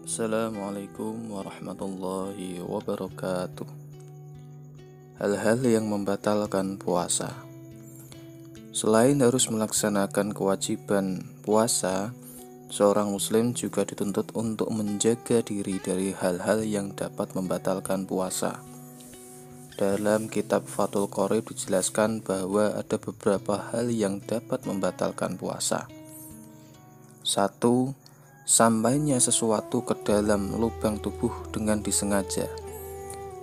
Assalamualaikum warahmatullahi wabarakatuh. Hal-hal yang membatalkan puasa. Selain harus melaksanakan kewajiban puasa, seorang muslim juga dituntut untuk menjaga diri dari hal-hal yang dapat membatalkan puasa. Dalam kitab Fathul Qorib dijelaskan bahwa ada beberapa hal yang dapat membatalkan puasa. 1. Sampainya sesuatu ke dalam lubang tubuh dengan disengaja.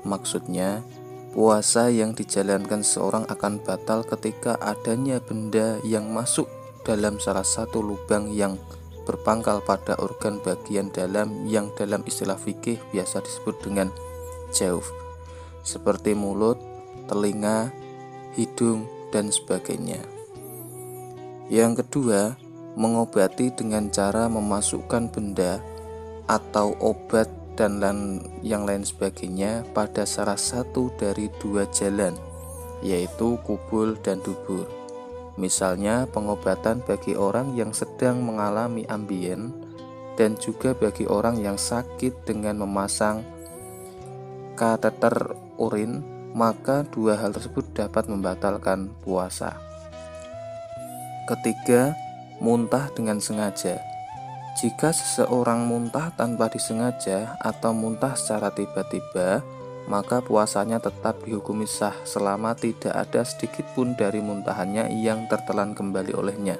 Maksudnya, puasa yang dijalankan seorang akan batal ketika adanya benda yang masuk dalam salah satu lubang yang berpangkal pada organ bagian dalam yang dalam istilah fikih biasa disebut dengan jauf, seperti mulut, telinga, hidung, dan sebagainya. Yang kedua, mengobati dengan cara memasukkan benda atau obat dan yang lain sebagainya pada salah satu dari dua jalan, yaitu kubul dan dubur. Misalnya pengobatan bagi orang yang sedang mengalami ambien dan juga bagi orang yang sakit dengan memasang kateter urin, maka dua hal tersebut dapat membatalkan puasa. Ketiga, muntah dengan sengaja. Jika seseorang muntah tanpa disengaja atau muntah secara tiba-tiba, maka puasanya tetap dihukumi sah selama tidak ada sedikit pun dari muntahannya yang tertelan kembali olehnya.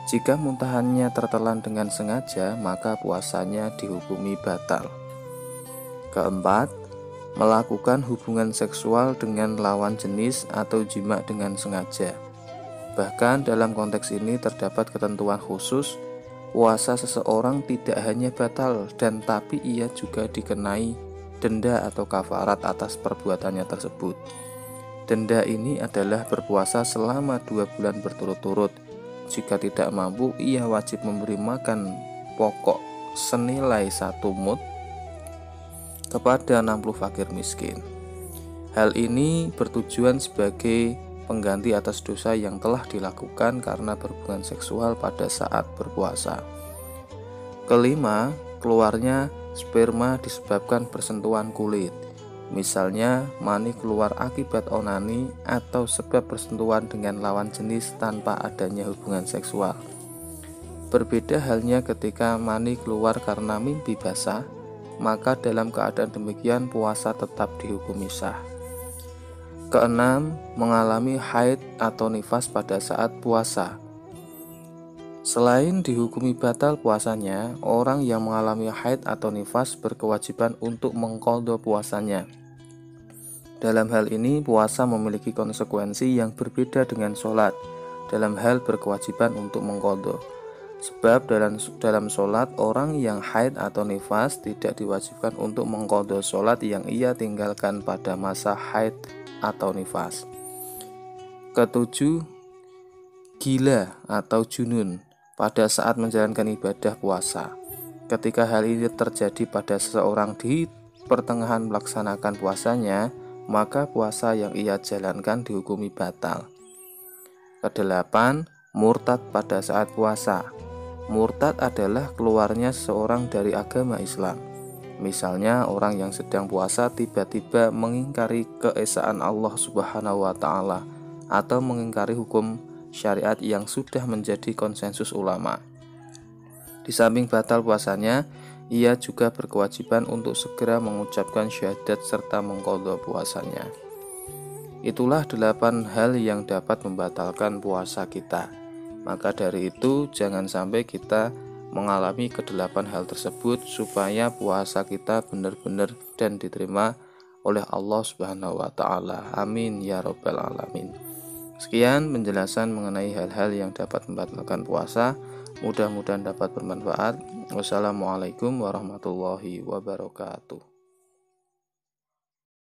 Jika muntahannya tertelan dengan sengaja, maka puasanya dihukumi batal. Keempat, melakukan hubungan seksual dengan lawan jenis atau jima dengan sengaja. Bahkan dalam konteks ini terdapat ketentuan khusus, puasa seseorang tidak hanya batal dan tapi ia juga dikenai denda atau kafarat atas perbuatannya tersebut. Denda ini adalah berpuasa selama 2 bulan berturut-turut. Jika tidak mampu, ia wajib memberi makan pokok senilai 1 mud kepada 60 fakir miskin. Hal ini bertujuan sebagai pengganti atas dosa yang telah dilakukan karena berhubungan seksual pada saat berpuasa. Kelima, keluarnya sperma disebabkan bersentuhan kulit. Misalnya, mani keluar akibat onani atau sebab bersentuhan dengan lawan jenis tanpa adanya hubungan seksual. Berbeda halnya ketika mani keluar karena mimpi basah, maka dalam keadaan demikian puasa tetap dihukumi sah. Keenam, mengalami haid atau nifas pada saat puasa. Selain dihukumi batal puasanya, orang yang mengalami haid atau nifas berkewajiban untuk mengqadha puasanya. Dalam hal ini, puasa memiliki konsekuensi yang berbeda dengan sholat dalam hal berkewajiban untuk mengqadha. Sebab dalam sholat, orang yang haid atau nifas tidak diwajibkan untuk mengqadha sholat yang ia tinggalkan pada masa haid atau nifas. Ketujuh, gila atau junun pada saat menjalankan ibadah puasa. Ketika hal ini terjadi pada seseorang di pertengahan melaksanakan puasanya, maka puasa yang ia jalankan dihukumi batal. Kedelapan, murtad pada saat puasa. Murtad adalah keluarnya seseorang dari agama Islam. Misalnya orang yang sedang puasa tiba-tiba mengingkari keesaan Allah Subhanahu wa taala atau mengingkari hukum syariat yang sudah menjadi konsensus ulama. Di samping batal puasanya, ia juga berkewajiban untuk segera mengucapkan syahadat serta mengqadha puasanya. Itulah 8 hal yang dapat membatalkan puasa kita. Maka dari itu jangan sampai kita mengalami ke-8 hal tersebut supaya puasa kita benar-benar dan diterima oleh Allah Subhanahu wa taala. Amin ya rabbal alamin. Sekian penjelasan mengenai hal-hal yang dapat membatalkan puasa. Mudah-mudahan dapat bermanfaat. Wassalamualaikum warahmatullahi wabarakatuh.